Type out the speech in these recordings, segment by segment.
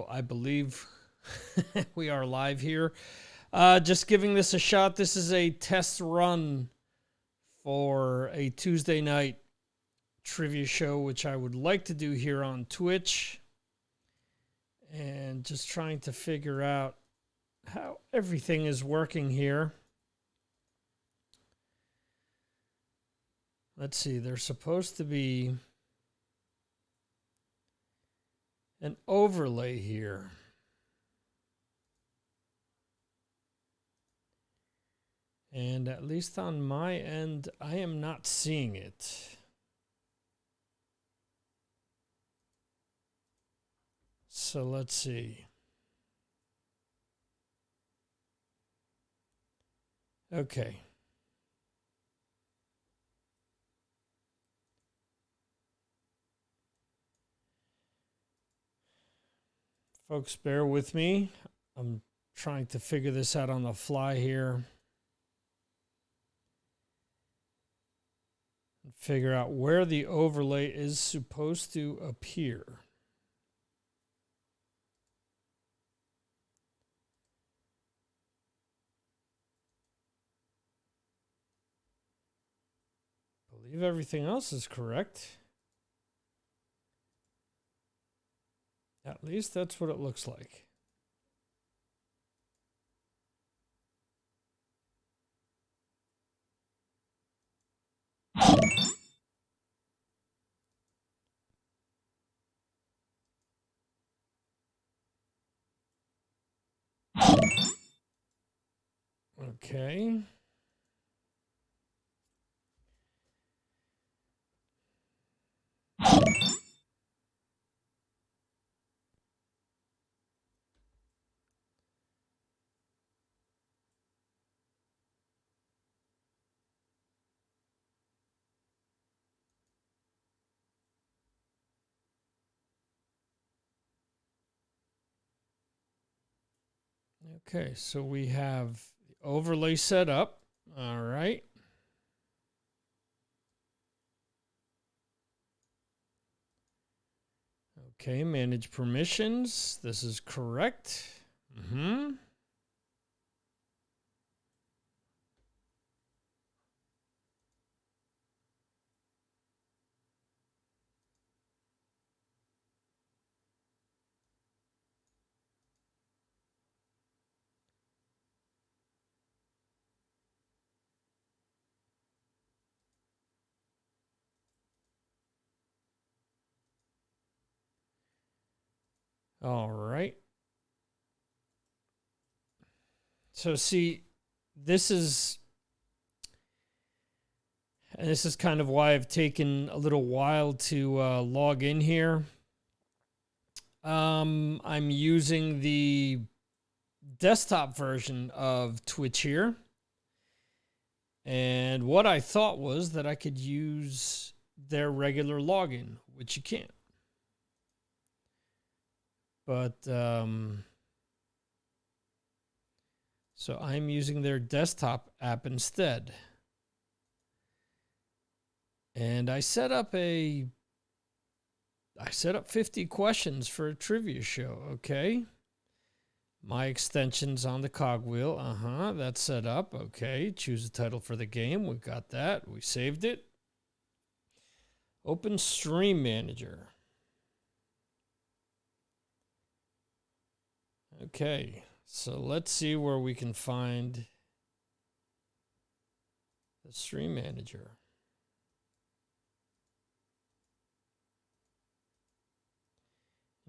I believe we are live here. Just giving this a shot. This is a test run for a Tuesday night trivia show, which I would like to do here on Twitch. And just trying to figure out how everything is working here. Let's see, there's supposed to be an overlay here. And at least on my end, I am not seeing it. So let's see. Okay. Folks, bear with me. I'm trying to figure this out on the fly here. And figure out where the overlay is supposed to appear. I believe everything else is correct. At least that's what it looks like. Okay. Okay, so we have the overlay set up. All right. Okay, manage permissions. This is correct. All right. So see, this is kind of why I've taken a little while to log in here. I'm using the desktop version of Twitch here. And what I thought was that I could use their regular login, which you can't. But so I'm using their desktop app instead. And I set up 50 questions for a trivia show, okay? My extension's on the cogwheel. That's set up. Okay, choose a title for the game. We've got that. We saved it. Open Stream Manager. Okay, so let's see where we can find the Stream Manager.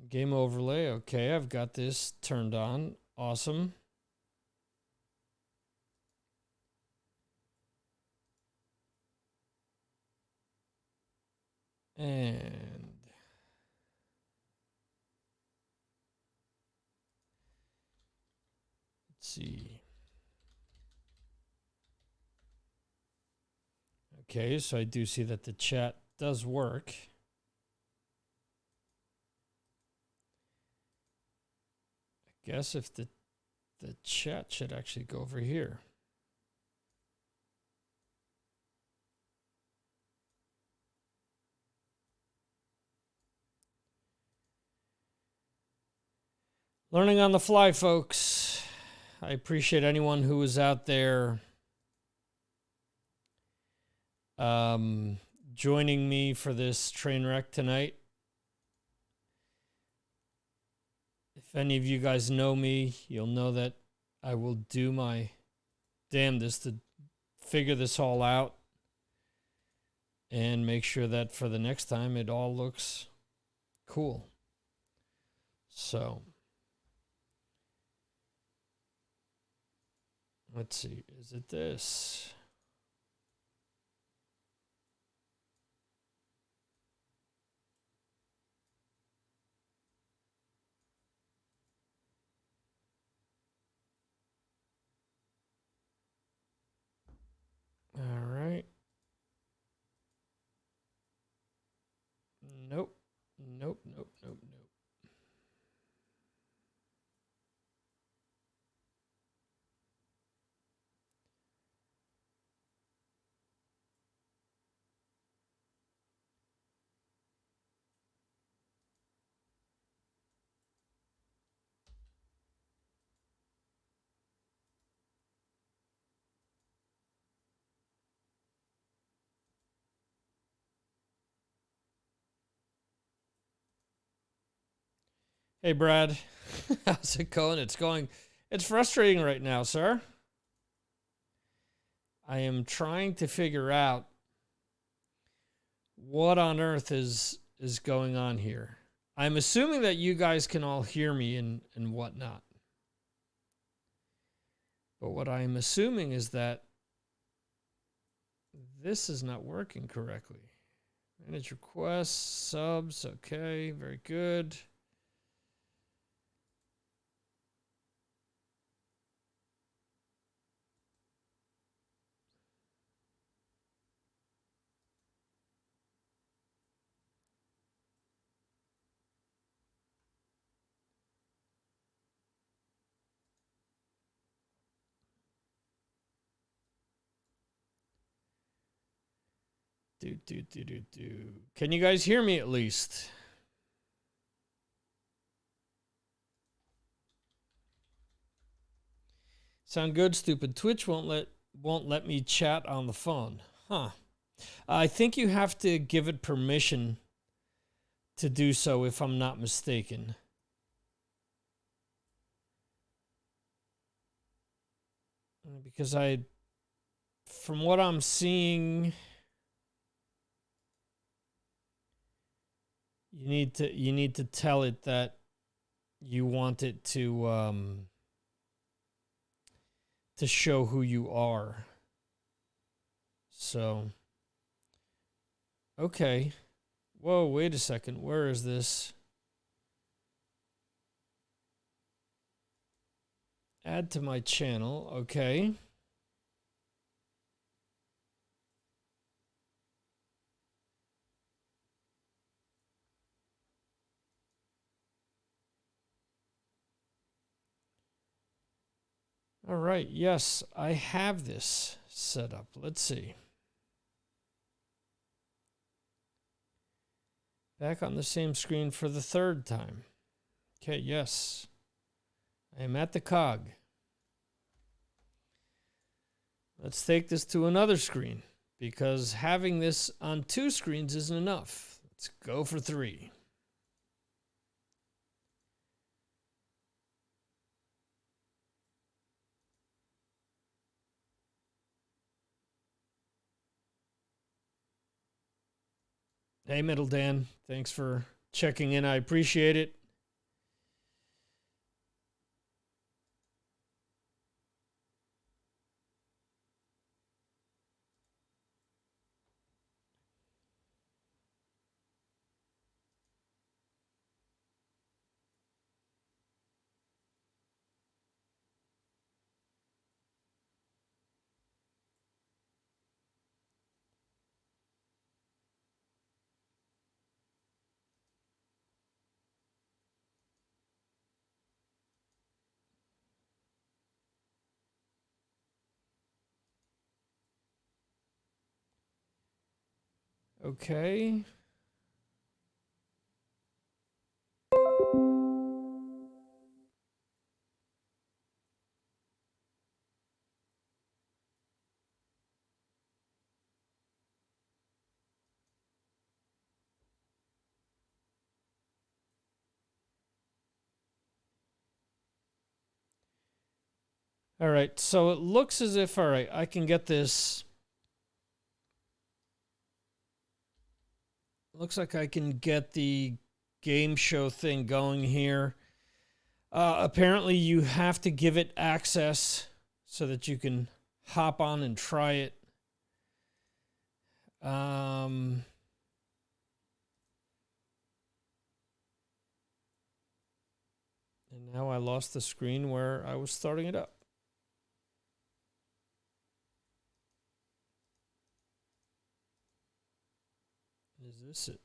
Game overlay. Okay, I've got this turned on. Awesome. And let's see. Okay, so I do see that the chat does work. I guess if the chat should actually go over here. Learning on the fly, folks. I appreciate anyone who is out there joining me for this train wreck tonight. If any of you guys know me, you'll know that I will do my damnedest to figure this all out and make sure that for the next time it all looks cool. So, let's see. Is it this? All right. Nope. Nope, nope, nope, nope. Hey, Brad. How's it going? It's frustrating right now, sir. I am trying to figure out what on earth is going on here. I'm assuming that you guys can all hear me and whatnot. But what I'm assuming is that this is not working correctly. Manage requests, subs, okay, very good. Can you guys hear me at least? Sound good? Stupid Twitch won't let me chat on the phone. Huh. I think you have to give it permission to do so, if I'm not mistaken. Because from what I'm seeing, you need to tell it that you want it to show who you are. So, okay. Whoa, wait a second. Where is this? Add to my channel. Okay. All right. Yes, I have this set up. Let's see. Back on the same screen for the third time. Okay, yes. I am at the cog. Let's take this to another screen, because having this on 2 screens isn't enough. Let's go for 3. Hey, Middle Dan. Thanks for checking in. I appreciate it. Okay. All right, so it looks as if, all right, I can get this. Looks like I can get the game show thing going here. Apparently, you have to give it access so that you can hop on and try it. And now I lost the screen where I was starting it up. Is this it?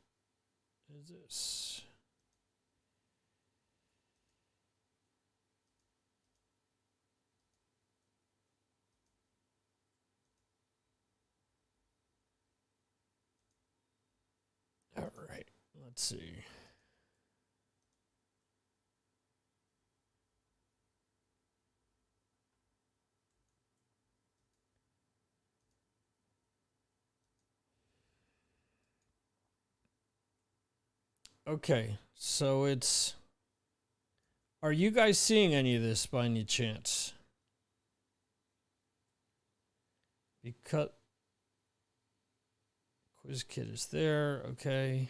Is this? All right, let's see. Okay, so it's... Are you guys seeing any of this by any chance? Because Quiz Kit is there, okay.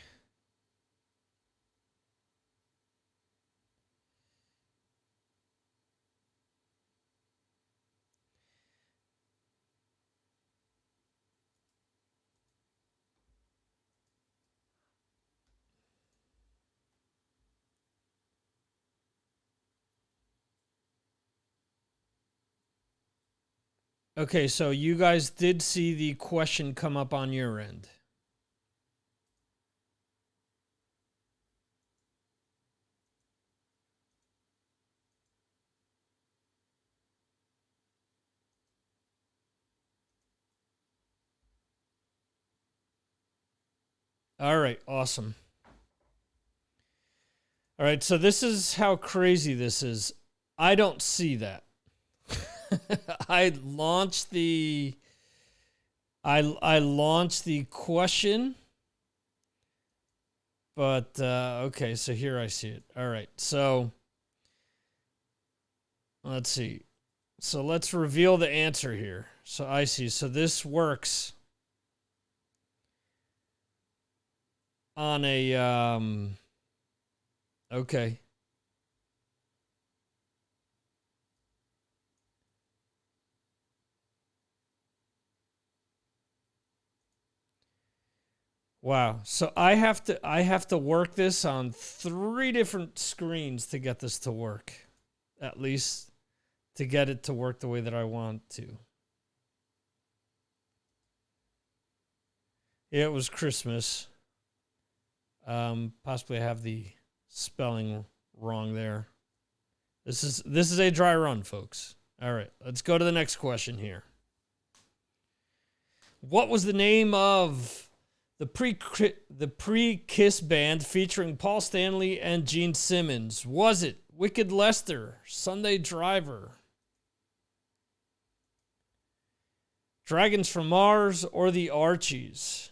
Okay, so you guys did see the question come up on your end. All right, awesome. All right, so this is how crazy this is. I don't see that. I launched the question, but okay, so here I see it. All right, so let's see. So let's reveal the answer here. So I see. So this works on a okay. Wow. So I have to work this on 3 different screens to get this to work. At least to get it to work the way that I want to. Yeah, it was Christmas. Possibly I have the spelling wrong there. This is a dry run, folks. All right, let's go to the next question here. What was the name of the pre-Kiss band featuring Paul Stanley and Gene Simmons? Was it Wicked Lester, Sunday Driver, Dragons from Mars, or the Archies?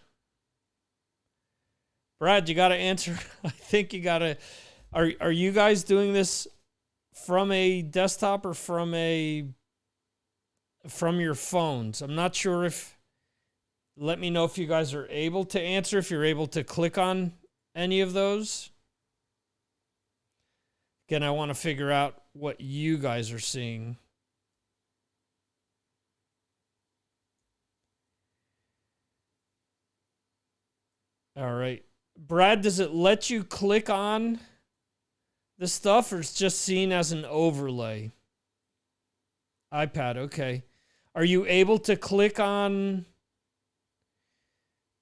Brad, you got to answer. I think you got to. Are you guys doing this from a desktop or from your phones? I'm not sure if. Let me know if you guys are able to answer, if you're able to click on any of those. Again, I want to figure out what you guys are seeing. All right. Brad, does it let you click on the stuff, or it's just seen as an overlay? iPad, okay. Are you able to click on...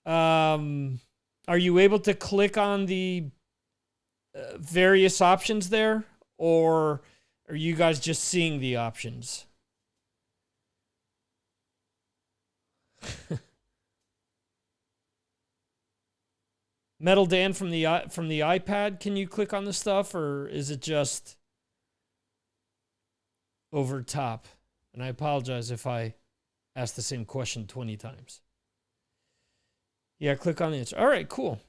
are you able to click on the various options there, or are you guys just seeing the options? Metal Dan from the iPad, can you click on the stuff, or is it just over top? And I apologize if I asked the same question 20 times. Yeah, click on the answer. All right, cool.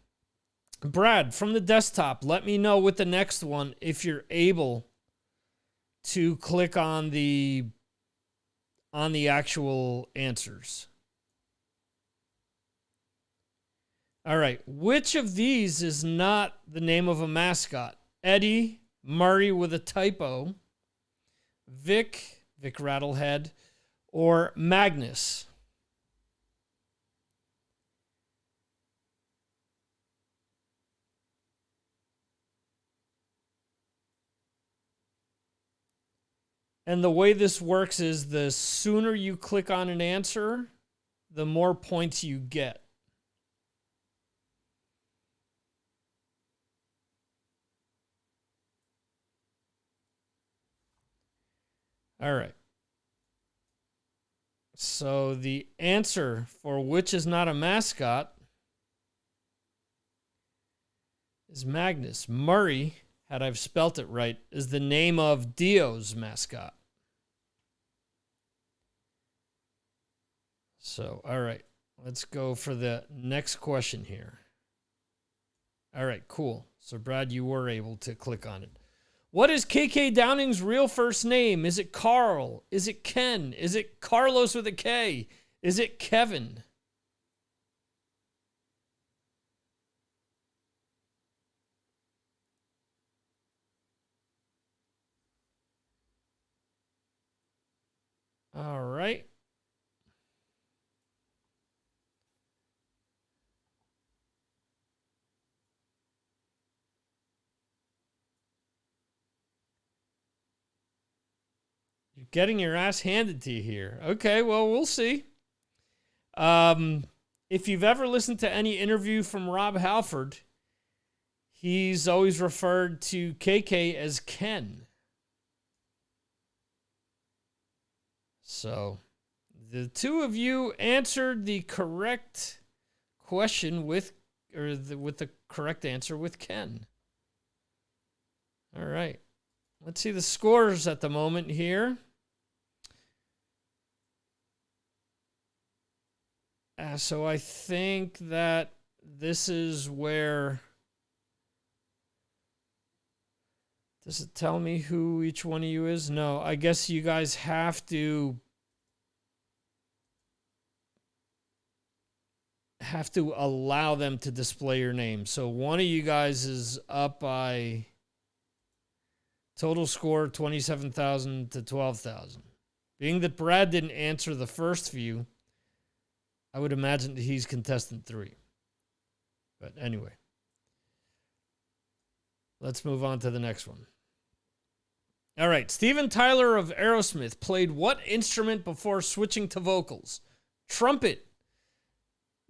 Brad, from the desktop, let me know with the next one if you're able to click on the on the actual answers. All right. Which of these is not the name of a mascot? Eddie, Murray with a typo, Vic Rattlehead, or Magnus? And the way this works is the sooner you click on an answer, the more points you get. All right. So the answer for which is not a mascot is Magnus. Murray, had I've spelt it right, is the name of Dio's mascot. So, all right. Let's go for the next question here. All right, cool. So, Brad, you were able to click on it. What is KK Downing's real first name? Is it Carl? Is it Ken? Is it Carlos with a K? Is it Kevin? All right. You're getting your ass handed to you here. Okay, well, we'll see. If you've ever listened to any interview from Rob Halford, he's always referred to KK as Ken. So the two of you answered the correct question with the correct answer with Ken. All right. Let's see the scores at the moment here. So I think that this is where... Does it tell me who each one of you is? No, I guess you guys have to allow them to display your name. So one of you guys is up by total score 27,000 to 12,000. Being that Brad didn't answer the first few, I would imagine that he's contestant 3. But anyway, let's move on to the next one. All right. Steven Tyler of Aerosmith played what instrument before switching to vocals? Trumpet,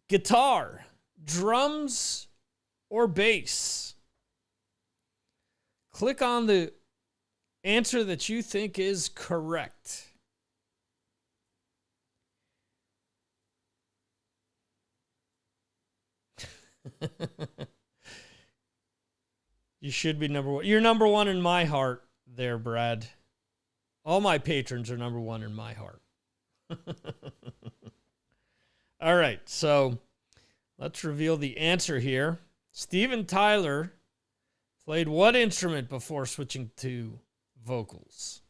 guitar, drums, or bass? Click on the answer that you think is correct. You should be number one. You're number one in my heart there, Brad. All my patrons are number one in my heart. All right, so let's reveal the answer here. Steven Tyler played what instrument before switching to vocals?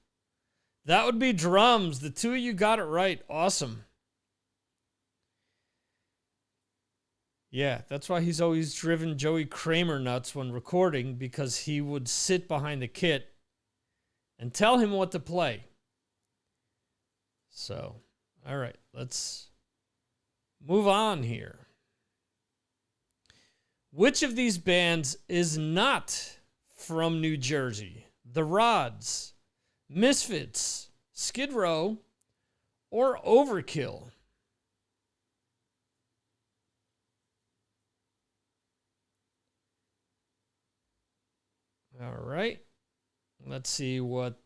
That would be drums. The two of you got it right. Awesome. Yeah, that's why he's always driven Joey Kramer nuts when recording, because he would sit behind the kit and tell him what to play. So, all right, let's move on here. Which of these bands is not from New Jersey? The Rods, Misfits, Skid Row, or Overkill? All right. Let's see what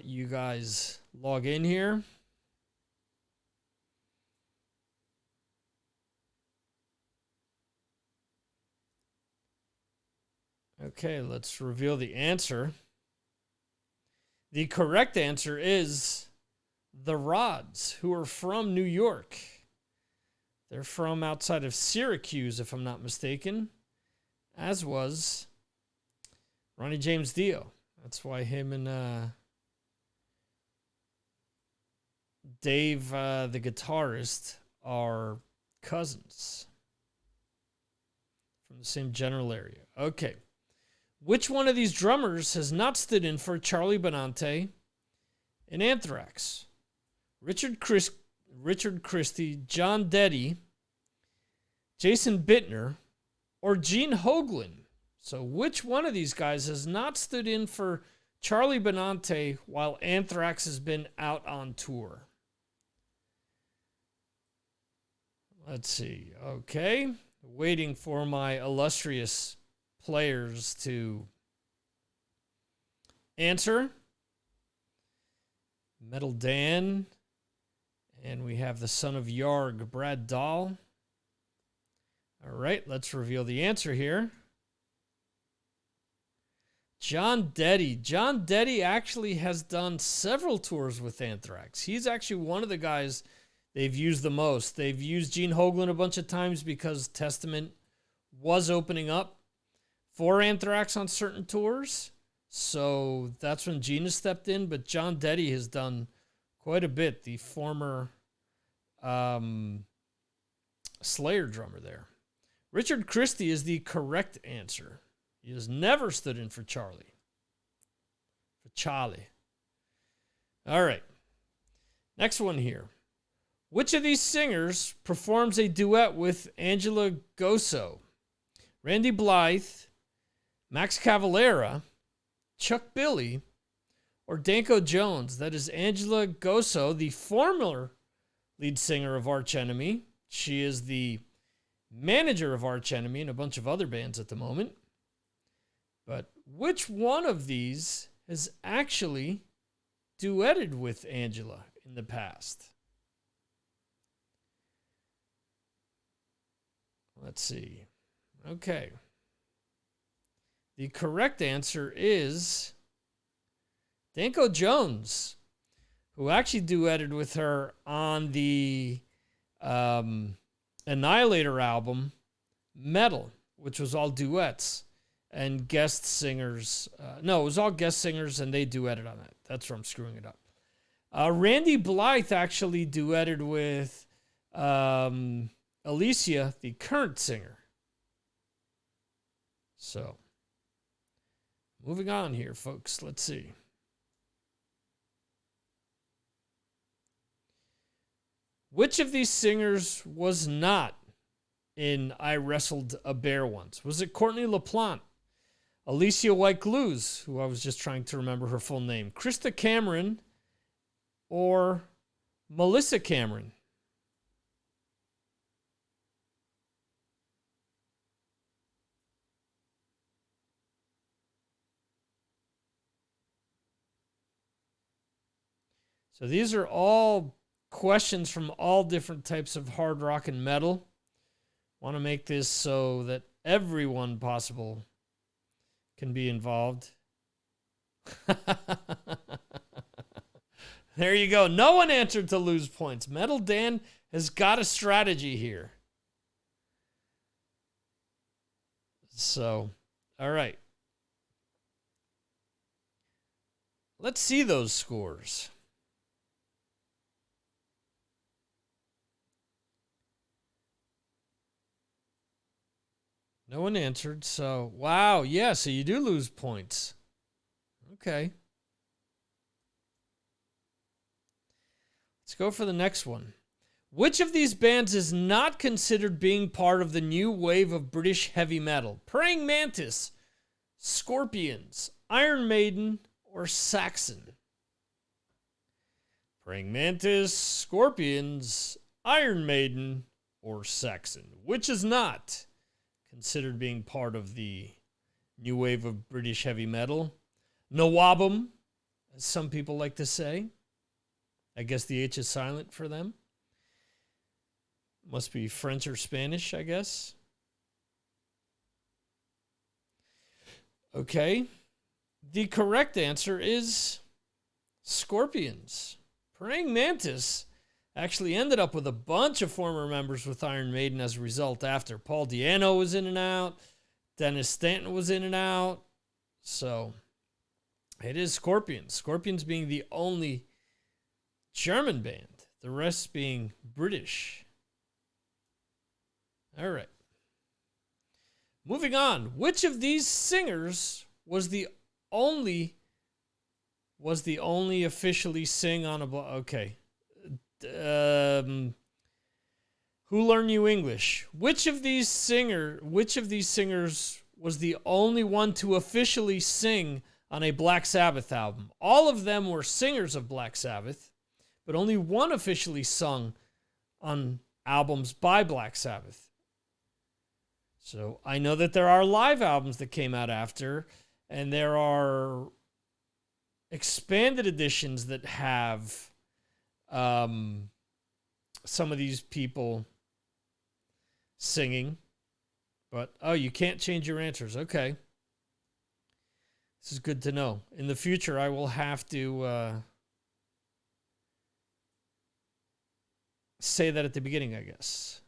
you guys log in here. Okay, let's reveal the answer. The correct answer is the Rods, who are from New York. They're from outside of Syracuse, if I'm not mistaken, as was Ronnie James Dio. That's why him and Dave, the guitarist, are cousins from the same general area. Okay. Which one of these drummers has not stood in for Charlie Bernante in Anthrax? Richard Christie, John Deddy, Jason Bittner, or Gene Hoglan? So which one of these guys has not stood in for Charlie Bernante while Anthrax has been out on tour? Let's see. Okay. Waiting for my illustrious players to answer. Metal Dan. And we have the son of Yarg, Brad Dahl. All right, let's reveal the answer here. John Deddy. John Deddy actually has done several tours with Anthrax. He's actually one of the guys they've used the most. They've used Gene Hoglan a bunch of times because Testament was opening up for Anthrax on certain tours. So that's when Gene has stepped in. But John Deddy has done quite a bit. The former Slayer drummer there. Richard Christie is the correct answer. He has never stood in for Charlie. All right. Next one here. Which of these singers performs a duet with Angela Gosso? Randy Blythe, Max Cavalera, Chuck Billy, or Danko Jones? That is Angela Gosso, the former lead singer of Arch Enemy. She is the manager of Arch Enemy and a bunch of other bands at the moment. But which one of these has actually duetted with Angela in the past? Let's see. Okay. The correct answer is Danko Jones, who actually duetted with her on the Annihilator album, Metal, which was all duets and guest singers. No, it was all guest singers, and they duetted on that. That's where I'm screwing it up. Randy Blythe actually duetted with Alicia, the current singer. So, moving on here, folks. Let's see. Which of these singers was not in I Wrestled a Bear Once? Was it Courtney LaPlante, Alicia White-Gluz, who I was just trying to remember her full name, Krista Cameron, or Melissa Cameron? So these are all questions from all different types of hard rock and metal. Want to make this so that everyone possible can be involved. There you go. No one answered to lose points. Metal Dan has got a strategy here. So, all right. Let's see those scores. No one answered, so wow, yeah, so you do lose points. Okay. Let's go for the next one. Which of these bands is not considered being part of the new wave of British heavy metal? Praying Mantis, Scorpions, Iron Maiden, or Saxon? Praying Mantis, Scorpions, Iron Maiden, or Saxon? Which is not considered being part of the new wave of British heavy metal? Nawabum, as some people like to say. I guess the H is silent for them. Must be French or Spanish, I guess. Okay. The correct answer is Scorpions. Praying Mantis actually ended up with a bunch of former members with Iron Maiden as a result after. Paul Di'Anno was in and out. Dennis Stanton was in and out. So it is Scorpions. Scorpions being the only German band, the rest being British. All right. Moving on. Which of these singers was the only officially sing on a okay. Who Learned You English? Which of these singers was the only one to officially sing on a Black Sabbath album? All of them were singers of Black Sabbath, but only one officially sung on albums by Black Sabbath. So I know that there are live albums that came out after, and there are expanded editions that have some of these people singing. But, oh, you can't change your answers. Okay. This is good to know. In the future, I will have to say that at the beginning, I guess.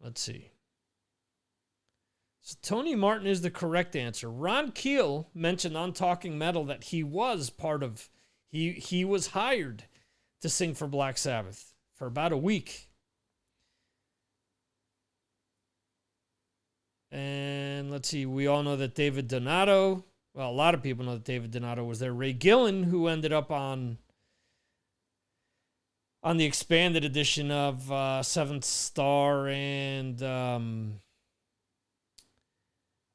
Let's see. So Tony Martin is the correct answer. Ron Keel mentioned on Talking Metal that he was part of, he was hired to sing for Black Sabbath for about a week. And let's see, we all know that David Donato, well, a lot of people know that David Donato was there. Ray Gillen, who ended up on the expanded edition of Seventh Star and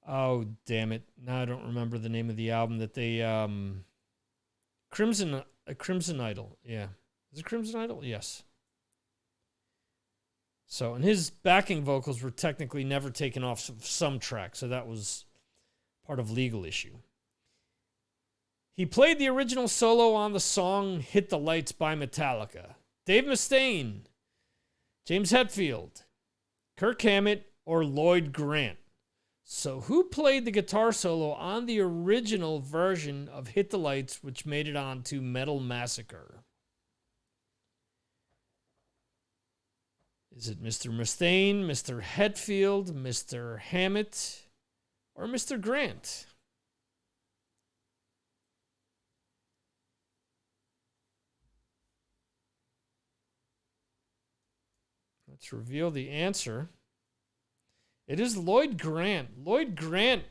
oh, damn it. Now I don't remember the name of the album that they Crimson Idol. Yeah. Is it Crimson Idol? Yes. So, and his backing vocals were technically never taken off some track, so that was part of legal issue. He played the original solo on the song Hit the Lights by Metallica. Dave Mustaine, James Hetfield, Kirk Hammett, or Lloyd Grant. So who played the guitar solo on the original version of Hit the Lights, which made it onto Metal Massacre? Is it Mr. Mustaine, Mr. Hetfield, Mr. Hammett, or Mr. Grant? Let's reveal the answer. It is Lloyd Grant. Lloyd Grant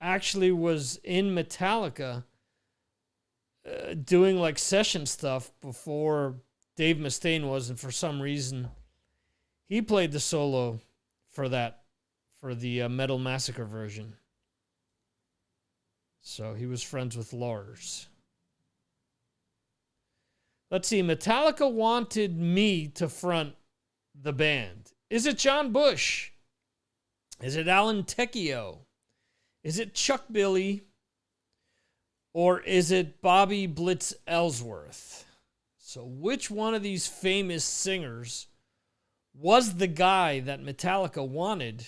actually was in Metallica doing like session stuff before Dave Mustaine was, and for some reason he played the solo for the Metal Massacre version. So he was friends with Lars. Let's see. Metallica wanted me to front the band. Is it John Bush? Is it Alan Tecchio? Is it Chuck Billy? Or is it Bobby Blitz Ellsworth? So which one of these famous singers was the guy that Metallica wanted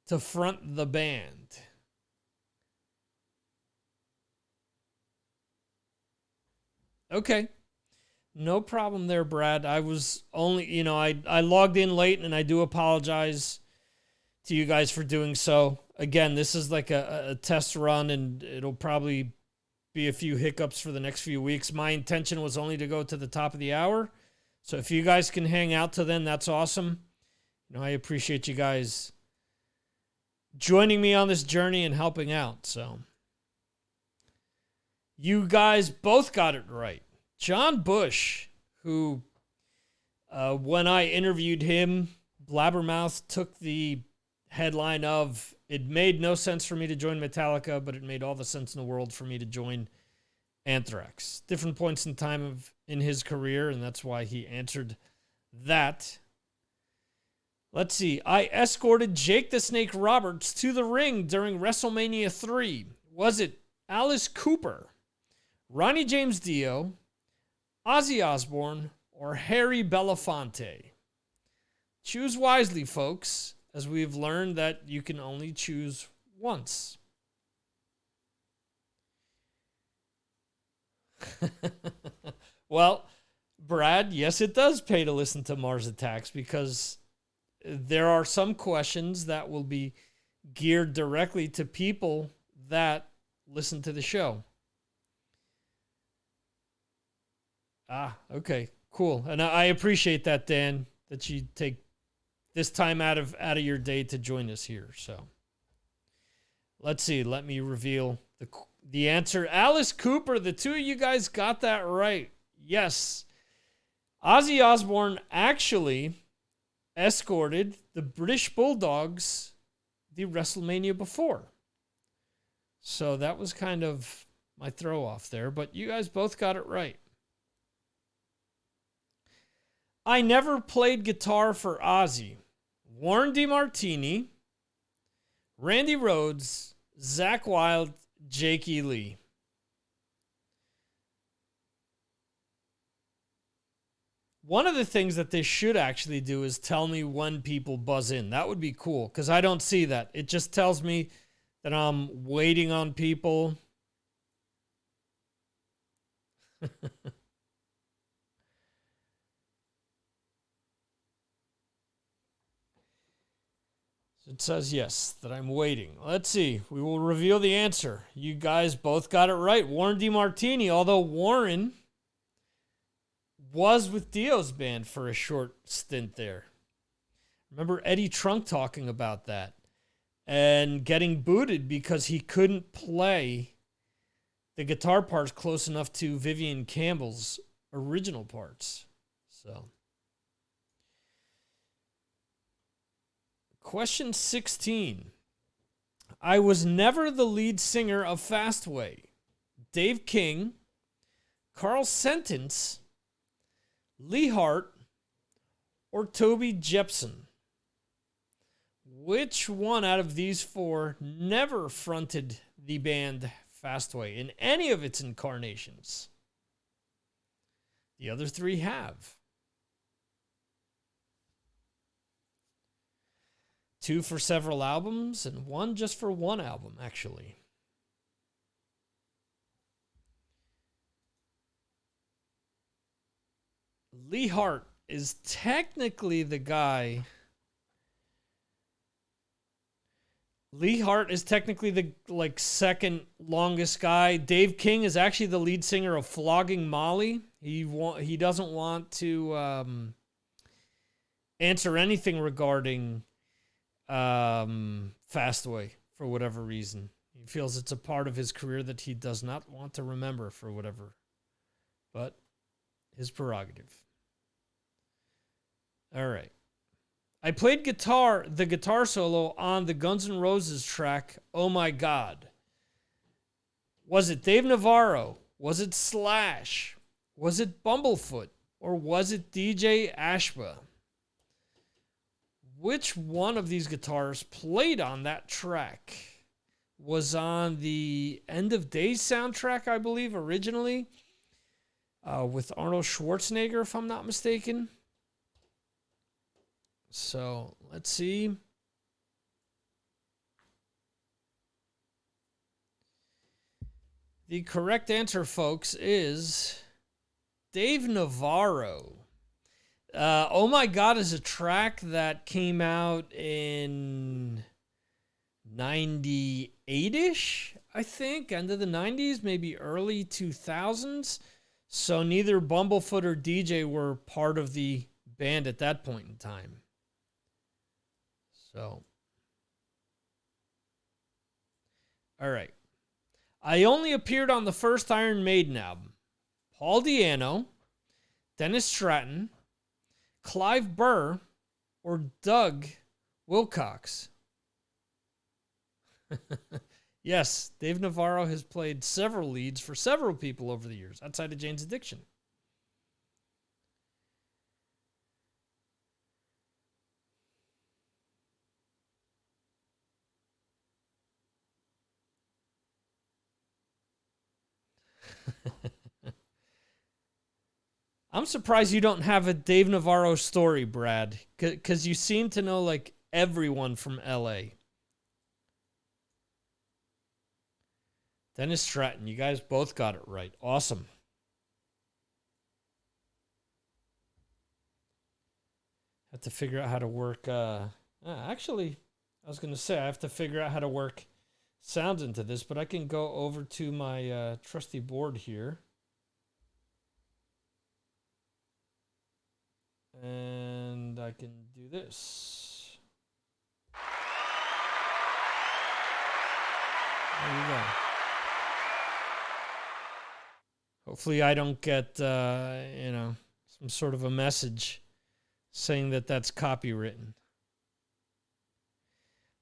to front the band? Okay. No problem there, Brad. I was only, I logged in late, and I do apologize to you guys for doing so. Again, this is like a test run, and it'll probably be a few hiccups for the next few weeks. My intention was only to go to the top of the hour. So if you guys can hang out to then, that's awesome. I appreciate you guys joining me on this journey and helping out. So you guys both got it right. John Bush, who, when I interviewed him, Blabbermouth took the headline of, it made no sense for me to join Metallica, but it made all the sense in the world for me to join Anthrax. Different points in time in his career, and that's why he answered that. Let's see. I escorted Jake the Snake Roberts to the ring during WrestleMania 3. Was it Alice Cooper, Ronnie James Dio, Ozzy Osbourne, or Harry Belafonte? Choose wisely, folks, as we've learned that you can only choose once. Well, Brad, yes, it does pay to listen to Mars Attacks, because there are some questions that will be geared directly to people that listen to the show. Ah, okay, cool. And I appreciate that, Dan, that you take this time out of your day to join us here. So let's see. Let me reveal the answer. Alice Cooper, the two of you guys got that right. Yes. Ozzy Osbourne actually escorted the British Bulldogs the WrestleMania before. So that was kind of my throw off there, but you guys both got it right. I never played guitar for Ozzy. Warren DeMartini, Randy Rhoads, Zakk Wylde, Jake E. Lee. One of the things that they should actually do is tell me when people buzz in. That would be cool, because I don't see that. It just tells me that I'm waiting on people. It says yes, that I'm waiting. Let's see. We will reveal the answer. You guys both got it right. Warren DeMartini, although Warren was with Dio's band for a short stint there. Remember Eddie Trunk talking about that and getting booted because he couldn't play the guitar parts close enough to Vivian Campbell's original parts. So, question 16. I was never the lead singer of Fastway. Dave King, Carl Sentence, Lee Hart, or Toby Jepson. Which one out of these four never fronted the band Fastway in any of its incarnations? The other three have. 2 for several albums and 1 just for one album, actually. Lee Hart is technically the guy. Lee Hart is technically the second longest guy. Dave King is actually the lead singer of Flogging Molly. He doesn't want to answer anything regarding Fastway for whatever reason. He feels it's a part of his career that he does not want to remember for whatever. But his prerogative. All right. I played the guitar solo on the Guns N' Roses track, Oh My God. Was it Dave Navarro? Was it Slash? Was it Bumblefoot? Or was it DJ Ashba? Which one of these guitars played on that track? Was on the End of Days soundtrack, I believe, originally, with Arnold Schwarzenegger, if I'm not mistaken. So, let's see. The correct answer, folks, is Dave Navarro. Oh My God is a track that came out in 98-ish, I think. End of the 90s, maybe early 2000s. So neither Bumblefoot or DJ were part of the band at that point in time. So, all right. I only appeared on the first Iron Maiden album. Paul Di'Anno, Dennis Stratton, Clive Burr, or Doug Wilcox? Yes, Dave Navarro has played several leads for several people over the years, outside of Jane's Addiction. I'm surprised you don't have a Dave Navarro story, Brad, because you seem to know everyone from LA. Dennis Stratton, you guys both got it right. Awesome. Have to figure out how to work. Actually, I was going to say I have to figure out how to work sounds into this, but I can go over to my trusty board here. And I can do this. There you go. Hopefully I don't get, some sort of a message saying that that's copywritten.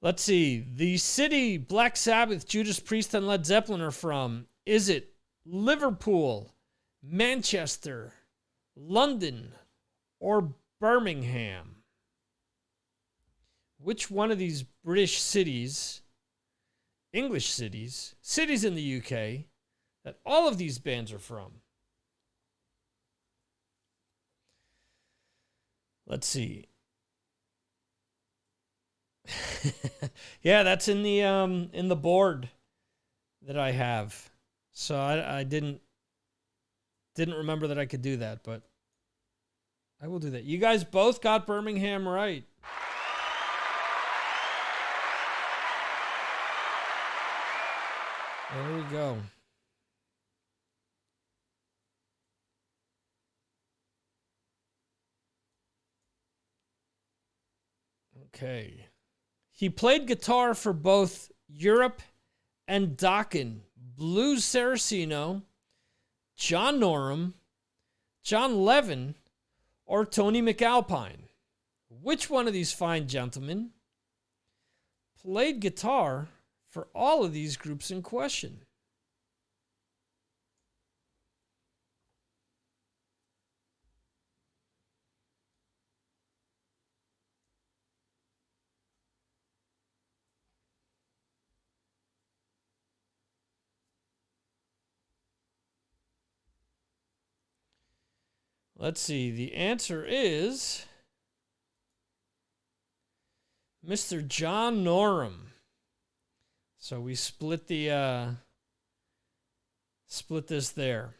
Let's see. The city Black Sabbath, Judas Priest, and Led Zeppelin are from. Is it Liverpool, Manchester, London, or Birmingham? Which one of these British cities, English cities, cities in the UK, that all of these bands are from? Let's see. Yeah, that's in the board that I have. So I didn't remember that I could do that, but I will do that. You guys both got Birmingham right. There we go. Okay. He played guitar for both Europe and Dokken, Blues Saraceno, John Norum, John Levin, or Tony McAlpine. Which one of these fine gentlemen played guitar for all of these groups in question? Let's see. The answer is Mr. John Norum. So we split the split this there,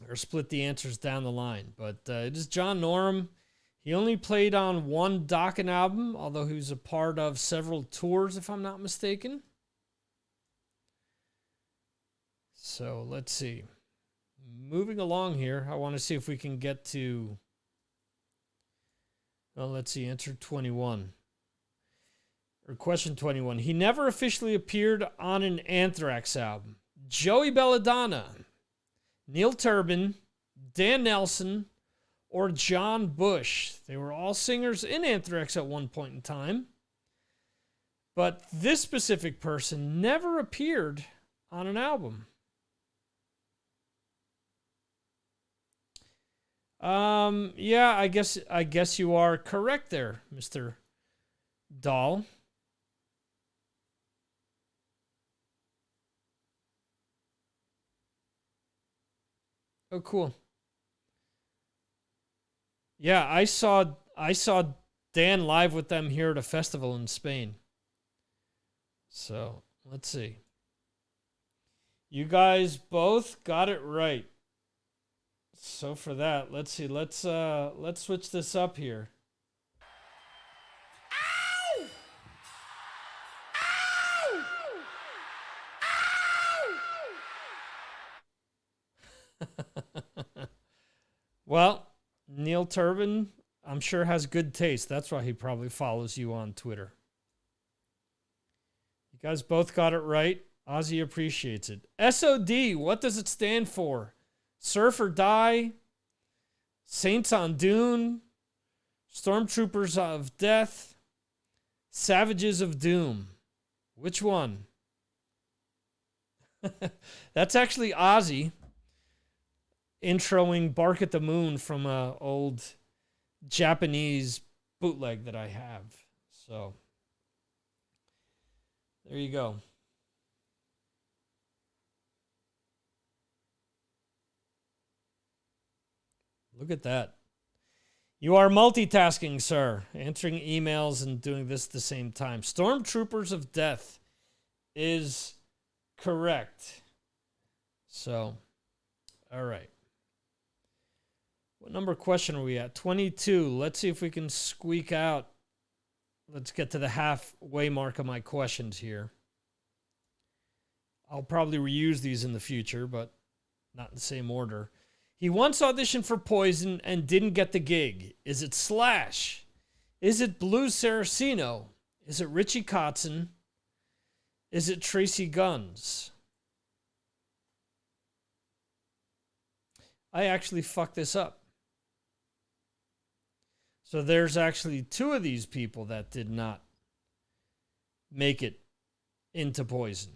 or split the answers down the line. But it is John Norum. He only played on one Dokken album, although he was a part of several tours, if I'm not mistaken. So let's see. Moving along here, I want to see if we can get to, well, let's see, answer 21. Or question 21. He never officially appeared on an Anthrax album. Joey Belladonna, Neil Turbin, Dan Nelson, or John Bush. They were all singers in Anthrax at one point in time. But this specific person never appeared on an album. Yeah, I guess you are correct there, Mr. Dahl. Oh, cool. Yeah, I saw Dan live with them here at a festival in Spain. So, let's see. You guys both got it right. So for that, let's see. Let's switch this up here. Ow! Ow! Well, Neil Turbin, I'm sure, has good taste. That's why he probably follows you on Twitter. You guys both got it right. Ozzy appreciates it. SOD, what does it stand for? Surf or Die, Saints on Dune, Stormtroopers of Death, Savages of Doom. Which one? That's actually Ozzy introing Bark at the Moon from an old Japanese bootleg that I have. So, there you go. Look at that. You are multitasking, sir. Answering emails and doing this at the same time. Stormtroopers of Death is correct. So, all right. What number question are we at? 22. Let's see if we can squeak out. Let's get to the halfway mark of my questions here. I'll probably reuse these in the future, but not in the same order. He once auditioned for Poison and didn't get the gig. Is it Slash? Is it Blue Saraceno? Is it Richie Kotzen? Is it Tracy Guns? I actually fucked this up. So there's actually two of these people that did not make it into Poison.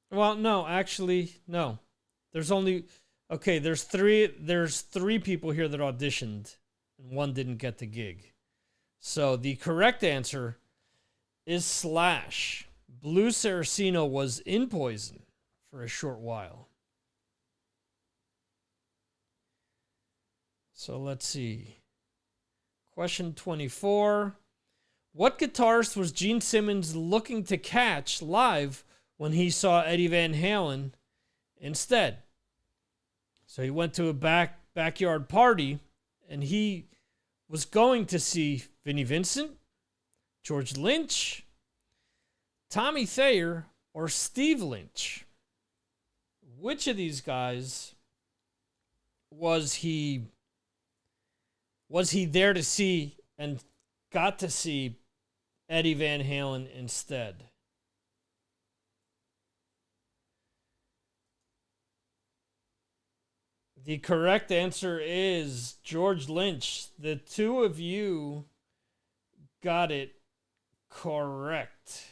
Well, no, actually, no. There's only there's three people here that auditioned and one didn't get the gig. So the correct answer is Slash. Blue Saraceno was in Poison for a short while. So let's see. Question 24. What guitarist was Gene Simmons looking to catch live when he saw Eddie Van Halen instead? So he went to a backyard party and he was going to see Vinnie Vincent, George Lynch, Tommy Thayer, or Steve Lynch. Which of these guys was he there to see and got to see Eddie Van Halen instead? The correct answer is George Lynch. The two of you got it correct.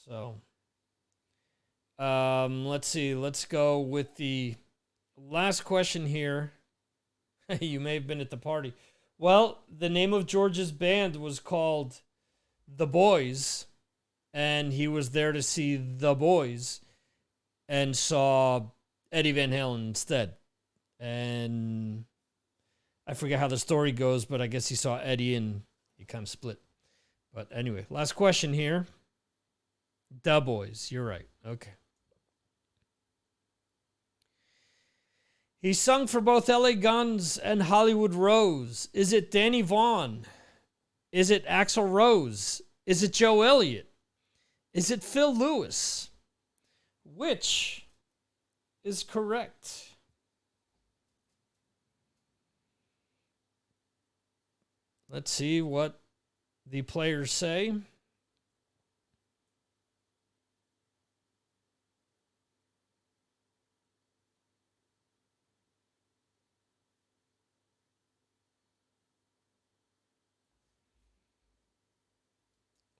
So, let's see. Let's go with the last question here. You may have been at the party. Well, the name of George's band was called The Boys, and he was there to see The Boys and saw Eddie Van Halen instead. And I forget how the story goes, but I guess he saw Eddie and he kind of split. But anyway, last question here. The Boys, you're right. Okay. He sung for both LA Guns and Hollywood Rose. Is it Danny Vaughan? Is it Axl Rose? Is it Joe Elliott? Is it Phil Lewis? Which is correct? Let's see what the players say.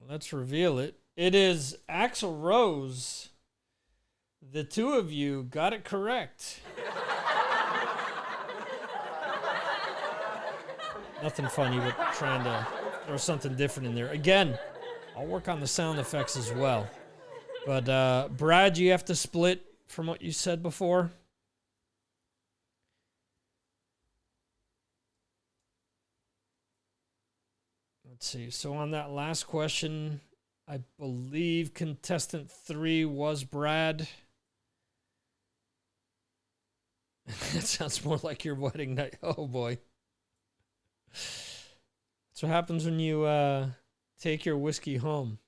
Let's reveal it. It is Axl Rose. The two of you got it correct. Nothing funny, but trying to throw something different in there. Again, I'll work on the sound effects as well. But Brad, you have to split from what you said before. Let's see. So on that last question, I believe contestant 3 was Brad. That sounds more like your wedding night. Oh, boy. That's what happens when you take your whiskey home.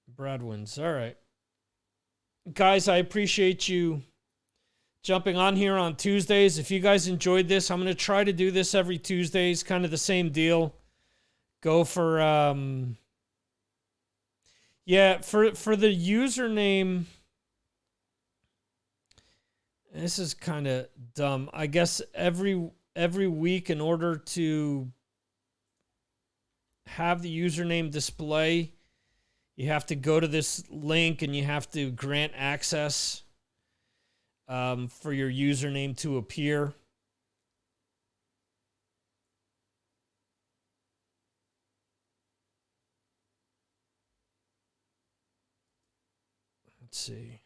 Brad wins. All right. Guys, I appreciate you jumping on here on Tuesdays. If you guys enjoyed this, I'm going to try to do this every Tuesdays, kind of the same deal. Go for for the username. This is kind of dumb. I guess every week, in order to have the username display, you have to go to this link and you have to grant access for your username to appear. Let's see.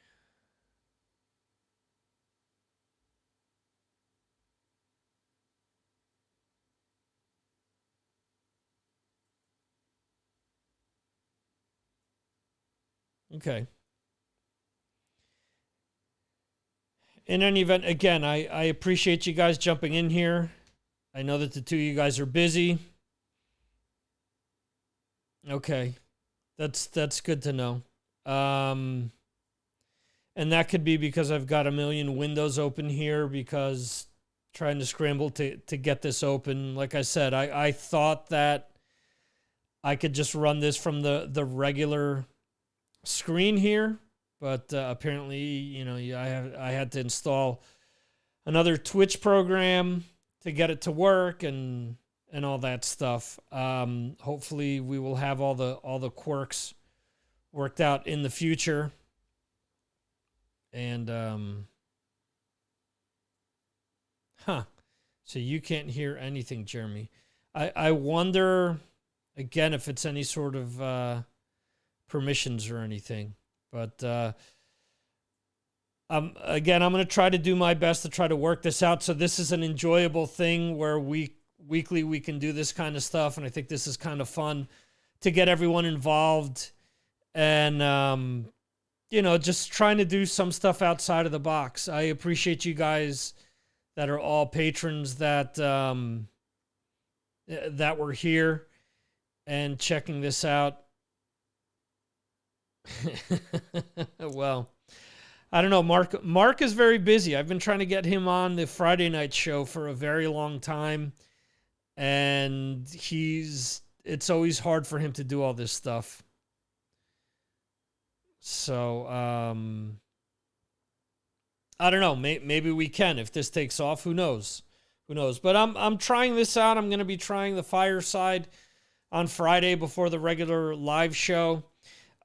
Okay. in any event, again, I appreciate you guys jumping in here. I know that the two of you guys are busy. Okay. That's good to know. And that could be because I've got a million windows open here because trying to scramble to get this open. Like I said, I thought that I could just run this from the regular screen here, but apparently, you know, I had to install another Twitch program to get it to work and all that stuff. Hopefully, we will have all the quirks worked out in the future. And so you can't hear anything, Jeremy. I wonder again if it's any sort of permissions or anything. But again, I'm going to try to do my best to try to work this out. So this is an enjoyable thing where weekly we can do this kind of stuff, and I think this is kind of fun to get everyone involved and you know, just trying to do some stuff outside of the box. I appreciate you guys that are all patrons that that were here and checking this out. Well, I don't know. Mark is very busy. I've been trying to get him on the Friday night show for a very long time, and it's always hard for him to do all this stuff. So I don't know. Maybe we can if this takes off. Who knows? Who knows? But I'm trying this out. I'm going to be trying the Fireside on Friday before the regular live show.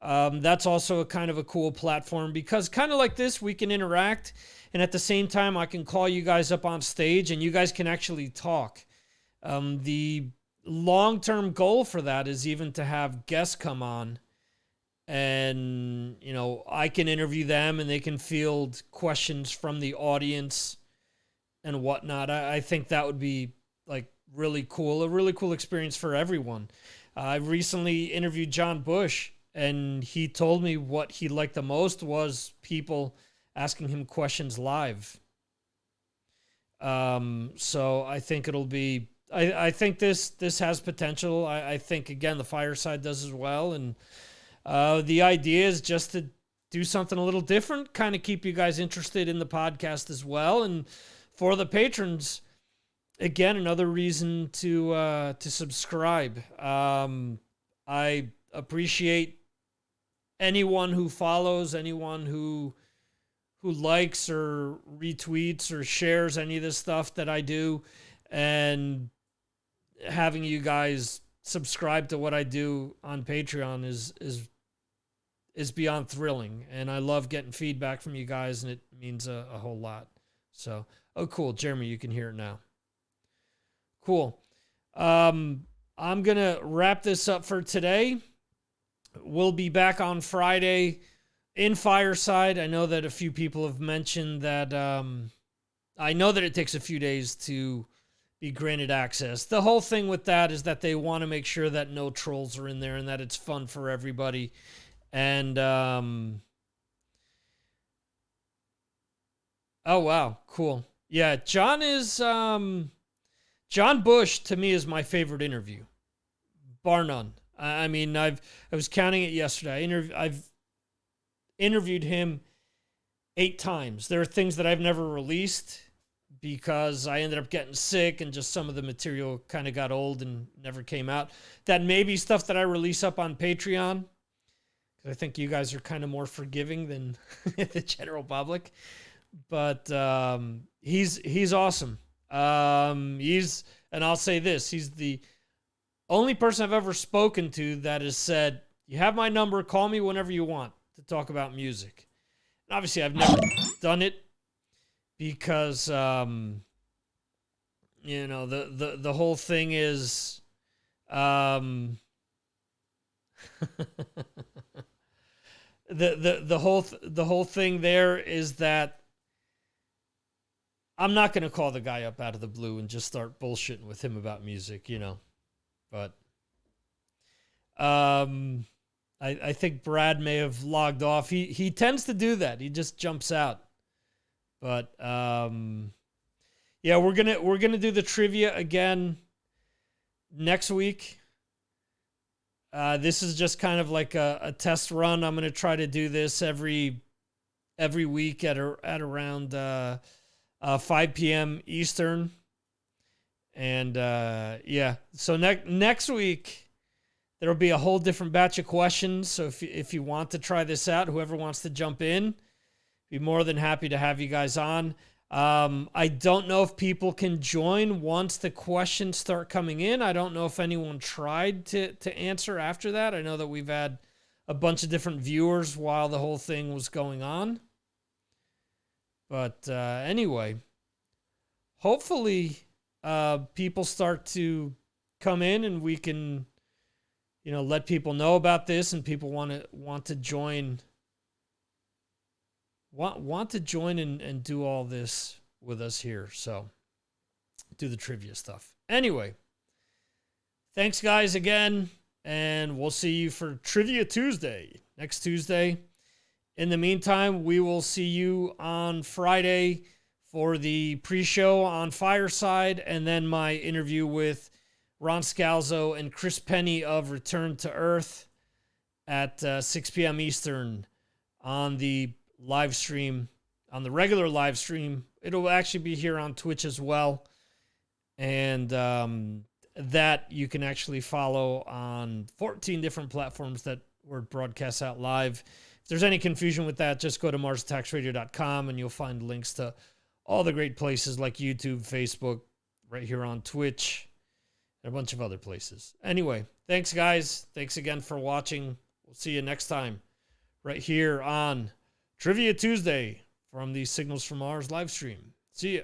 That's also a kind of a cool platform because kind of like this, we can interact, and at the same time, I can call you guys up on stage, and you guys can actually talk. The long-term goal for that is even to have guests come on, and you know, I can interview them, and they can field questions from the audience and whatnot. I think that would be like really cool, a really cool experience for everyone. I recently interviewed John Bush, and he told me what he liked the most was people asking him questions live. So I think it'll be. I think this has potential. I think again the Fireside does as well, and the idea is just to do something a little different, kind of keep you guys interested in the podcast as well, and for the patrons, again another reason to subscribe. I appreciate anyone who follows, anyone who likes or retweets or shares any of this stuff that I do, and having you guys subscribe to what I do on Patreon is beyond thrilling, and I love getting feedback from you guys, and it means a whole lot. So, oh cool, Jeremy, you can hear it now. Cool. I'm gonna wrap this up for today. We'll be back on Friday in Fireside. I know that a few people have mentioned that I know that it takes a few days to be granted access. The whole thing with that is that they want to make sure that no trolls are in there and that it's fun for everybody. And oh wow, cool. Yeah, John Bush to me is my favorite interview, bar none. I mean, I was counting it yesterday. I've interviewed him 8 times. There are things that I've never released because I ended up getting sick and just some of the material kind of got old and never came out. That may be stuff that I release up on Patreon, because I think you guys are kind of more forgiving than the general public. But he's awesome. And I'll say this, he's the only person I've ever spoken to that has said, you have my number, call me whenever you want to talk about music. And obviously, I've never done it because, you know, the whole thing is, the whole thing there is that I'm not going to call the guy up out of the blue and just start bullshitting with him about music, you know. But I think Brad may have logged off. He tends to do that. He just jumps out. But yeah, we're gonna do the trivia again next week. This is just kind of like a test run. I'm gonna try to do this every week at around 5 p.m. Eastern. And yeah, so next week there'll be a whole different batch of questions. So if you want to try this out, whoever wants to jump in, be more than happy to have you guys on. I don't know if people can join once the questions start coming in. I don't know if anyone tried to answer after that. I know that we've had a bunch of different viewers while the whole thing was going on. But anyway, hopefully people start to come in and we can, let people know about this, and people want to join and do all this with us here. So do the trivia stuff. Anyway, thanks guys again, and we'll see you for Trivia Tuesday next Tuesday. In the meantime, we will see you on Friday for the pre-show on Fireside, and then my interview with Ron Scalzo and Chris Penny of Return to Earth at 6 p.m. Eastern on the live stream, on the regular live stream. It'll actually be here on Twitch as well. And that you can actually follow on 14 different platforms that were broadcast out live. If there's any confusion with that, just go to MarsAttacksRadio.com and you'll find links to all the great places like YouTube, Facebook, right here on Twitch, and a bunch of other places. Anyway, thanks guys. Thanks again for watching. We'll see you next time right here on Trivia Tuesday from the Signals from Mars live stream. See ya.